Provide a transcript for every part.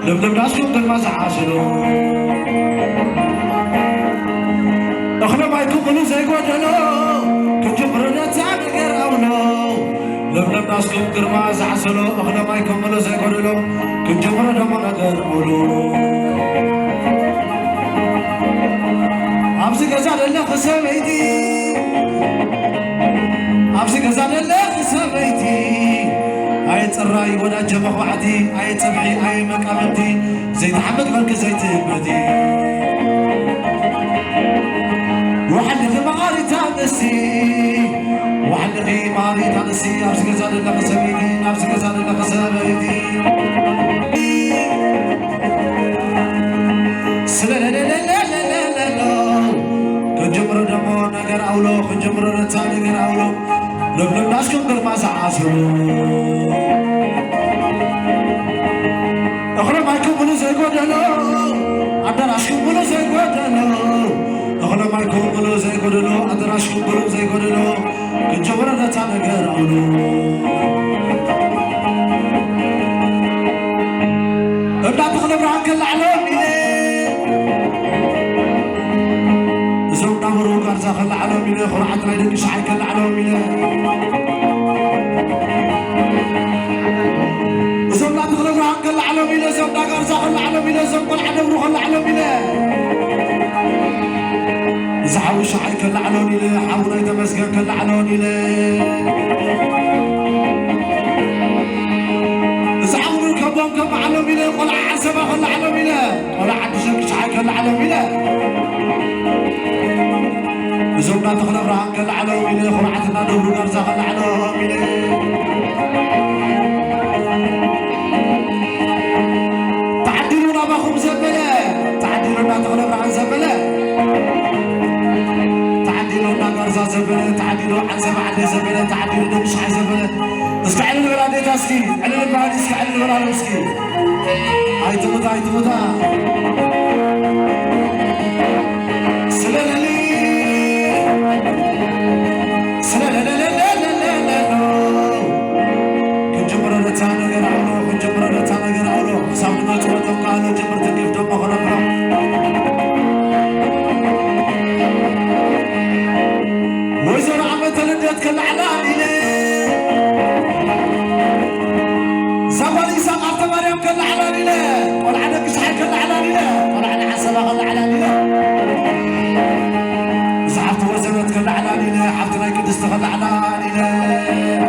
لم ناسكم كل ما زعاسلو أخنا ما يكون بلو زي قدلو كجبرنا تعال قراولو لم ناسكم كل ما زعاسلو أخنا ما يكون بلو زي قدلو كجبرنا ما قراولو أمسك زاد الله خسبيتي أمسك زاد الله خسبيتي أي تراي ولا جمع وعدي أي تبعي أي مقامتي زي محمد ملك زي تبدي وحلق مغاري تانسي وحلق مغاري تانسي أمسك زاد الله خسبيتي أمسك زاد الله خسبيتي سلا لا لا لا لا لا لا لا كنجبر دمو نجر أولو كنجبر رتاني نجر أولو لم ناسكم كل ما زعاسلو أخنا ما يكون بلو زي قدلو أدراشكم بلو زي قدلو أخنا ما يكون بلو زي قدلو أدراشكم بلو زي قدلو كنجبر رتاني نجر أولو ابدا تخلف عنك العلومي زوج نمرو قرزة خل العلومي خرعتنا يدك شعيك العلومي زوج لا تخلف عنك العلومي زوج قرزة خل العلومي زوج قل عدم روح العلومي زعو شعيك العلومي حاول يتمسكك العلومي زعو كم كم علومي قل عسبة خل العلومي قل عدشك شعيك العلومي زوجنا تخلف عنك العلومي خرعتنا دور قرزة خل العلومي تعدلونا بخم زبلة تعدلونا تخلف عن زبلة تعدلونا قرزة زبلة تعدلوا عن زبعة زبلة تعدلونا مش عن زبلة اسكعلوا الولاد تاسكي على البعض اسكعلوا الولاد مسكي هاي تموتا هاي تموتا سلالي سلالي لا لا لا لا لا لا كنجبر رتانا قرعولو كنجبر رتانا قرعولو سامنا تودم قالو جبر تقيف دم غرقرا ويزر عمت لديت كل علاني ليه زبالي ساقرت مريم كل علاني ليه ولا عندك شحال كل علاني ليه ولا عندك حسبة كل علاني ليه زعفت وزنت كل علاني ليه حفتنا يكدست كل علاني ليه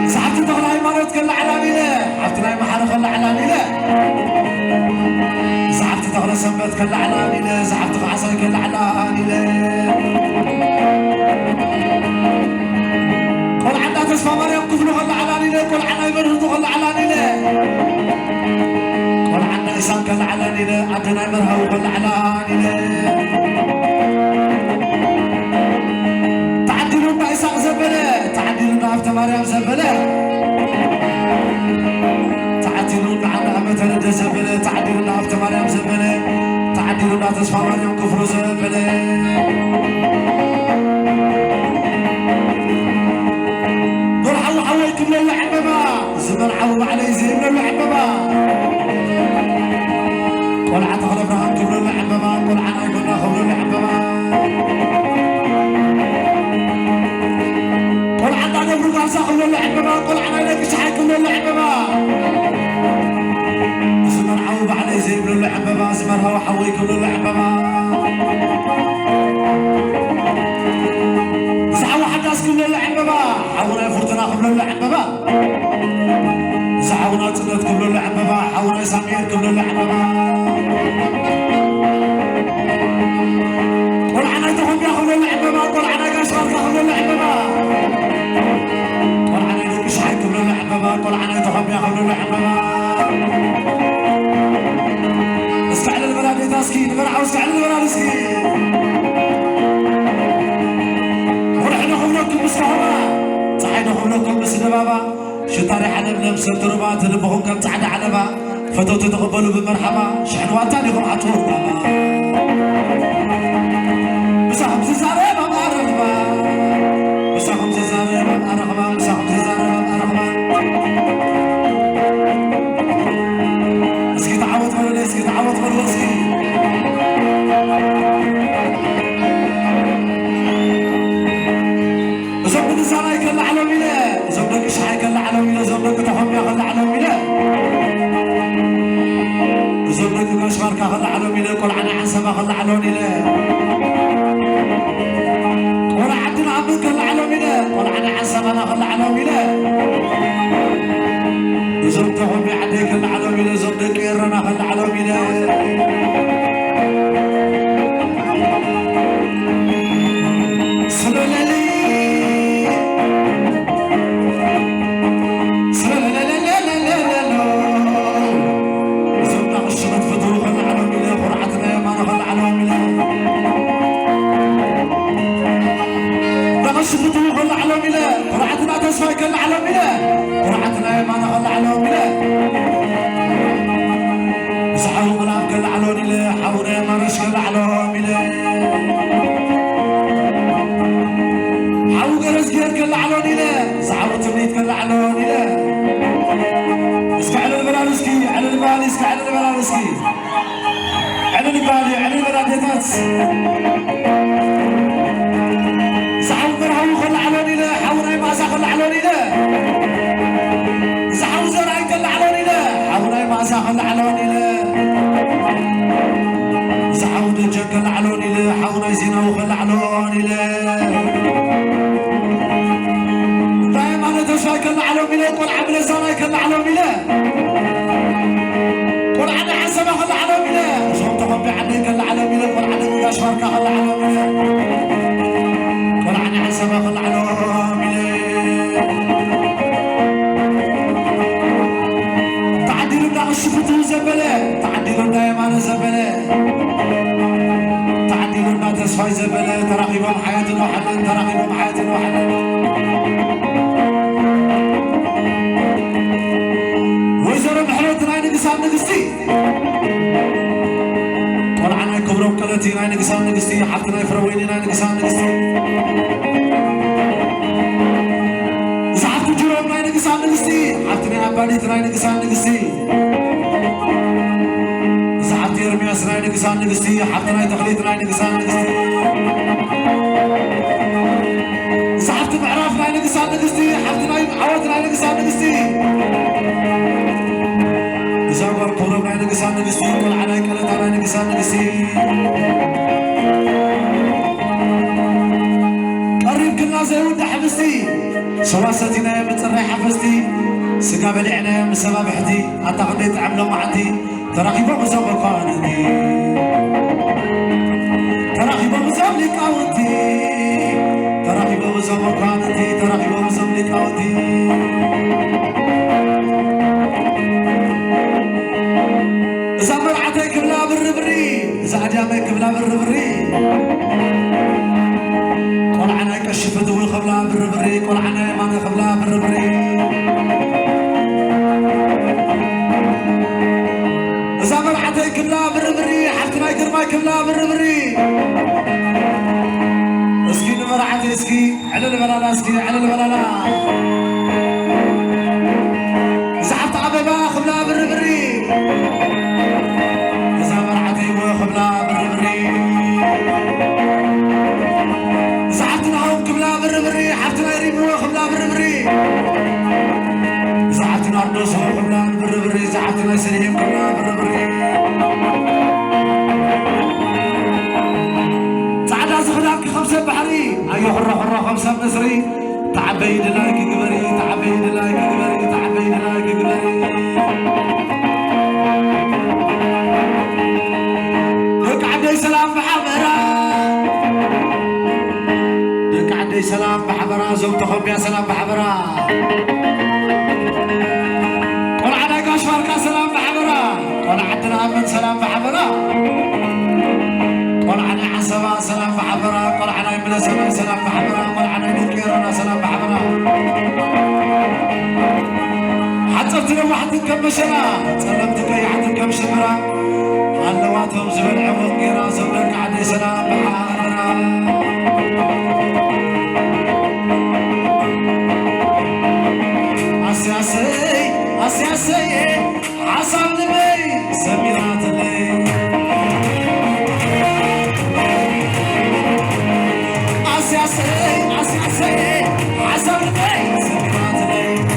زعفت تغلى مرت كل علاني ليه حفتنا محل كل علاني ليه زعفت تغلى سمت كل علاني ليه زعفت عصا كل علاني ليه قل عنا تسمى مريم كفلو كل علاني ليه قل عنا يمرهدو كل علاني ليه قل عنا إسان كل علاني ليه عدنا يمرهو كل علاني ليه تعدلونا إسان زبلة تعدلونا أفت مريم زبلة تعدلونا عنا أمت لدى زبلة تعدلونا أفت مريم زبلة تعدلونا تسمى مريم كفلو زبلة قل عويكم للعببا زمن عوب علي زين للعببا قل عتغلبنا عنكم للعببا قل عنا كنا خبر للعببا قل عنا نبرق عساكم للعببا قل عنا لك شحيكم للعببا زمن عوب علي زين للعببا زمن هو حويكم للعببا زعوا حداسكم للعببا حاولنا يفرطنا قبل اللعببا حاونا تنت كبلو العبابا حاونا سامير كبلو العبابا قرعنا تخم ياخذوا العبابا قرعنا قشر ياخذوا العبابا قرعنا يدوك شحي كبلو العبابا قرعنا تخم ياخذوا العبابا استعلى البلاد يتاسكي نبرع واستعلى البلاد يسكي ورحنا خمناكم مسكهما صحينا خمناكم مسدبابا شطاري حدا بلبس التربات لبهم كم تعدى علبا فتو تتقبلوا بمرحبا شحنوا تانيكم عطور بابا مساهم ززاري بابا أرغبا مساهم ززاري بابا أرغبا مساهم ززاري بابا أرغبا اسكي تعوض مرولي اسكي تعوض مرولي اسكي زبد الزراي كلا على ميلا زبدك شحي كلا على ميلا زبدك تحمي كلا على ميلا زبدك مشمر كلا على ميلا كل عنا حسبا كلا على ميلا ولا عندنا عبد كلا على ميلا كل عنا حسبا كلا على ميلا زبدك تحمي عندي كلا على ميلا زبدك يرنا كلا على ميلا كل على ملا قرعتنا ما نخلى على ملا صحوا منام كل على ملا حونا ما نشكل على ملا حو جرس جير كل على ملا صحوا تبنيت كل على ملا اسكع على البلالسكي على البالي اسكع على البلالسكي على البالي على البلاديتات صحوا مرحبا خلى على ملا حونا ما ساخل على ملا صحوا زرعي كل على ملا حونا ما ساخل على ملا صحوا دجا كل على ملا حونا زينه وخل على ملا دايما انا تشاي كل على ملا قول عمل زرعي كل على ملا قول عنا حسب خل على ملا شوف تخبي عني كل على ملا قول عنا مشوار كل على ملا قول عنا حسب خل على ملا شفتوا زبلة تعدلوا دايما زبلة تعدلوا تسفاي زبلة تراقبهم حياة واحدة تراقبهم حياة واحدة ويزروا بحلوة ناي نقصان نقصتي طلعنا كبروا كلتي ناي نقصان نقصتي حتى ناي فرويني ناي نقصان نقصتي زعبت جروب ناي نقصان نقصتي حتى ناي عباليت ناي نقصان نقصتي زعبت يرمياس ناي نقصان نقصتي حتى ناي تخليت ناي نقصان نقصتي زعبت معراف ناي نقصان نقصتي حتى ناي عوض ناي نقصان نقصتي زعبر قرب ناي نقصان نقصتي كل علي كلت ناي نقصان نقصتي قريب كنا زي ود حبستي شواستي ناي متصري حفزتي سقا بلعنا من سبب حدي أعتقدت عملوا معدي تراقبوا مزوب قانتي تراقبوا مزوب لقاوتي تراقبوا مزوب قانتي تراقبوا مزوب لقاوتي إذا مرعتك بلا بالربري إذا عجامك بلا بالربري قول عنا كشفت ويخبلا بالربري قول عنا ما نخبلا بالربري إذا مرعتك بلا بالربري حتى ما يقربا كبلا بالربري اسكي مرعتي اسكي على البلالا اسكي على البلالا زعبت عبابا خبلا بالربري إذا مرعتي وخبلا بالربري زعبت نعوم كبلا بالربري حتى ما يريم وخبلا بالربري زعبت ناردوس وخبلا بالربري زعبت نايسريم كبلا بالربري تعال زخلاك خمسة بحري أيوه حرة خمسة مصري تعبيد لايك جبري تعبيد لايك جبري تعبيد لايك جبري لك عدي سلام بحبرة لك عدي سلام بحبرة زوجتكم يا سلام بحبرة قل عليك أشوارك سلام بحبرة قل عدنا من سلام بحبرة قل علي عصبة سلام بحبرة قل علي ملسمة سلام بحبرة قل علي نكيرنا سلام بحبرة حتى لو واحد كم شنا سلمتك أي حد كم شمرة علواتهم زبل عمق قيرا زبلك عدي سلام بحبرة أسياسي عصام نبي سميرات اللي أسياسي عصام نبي سميرات اللي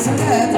ሰለት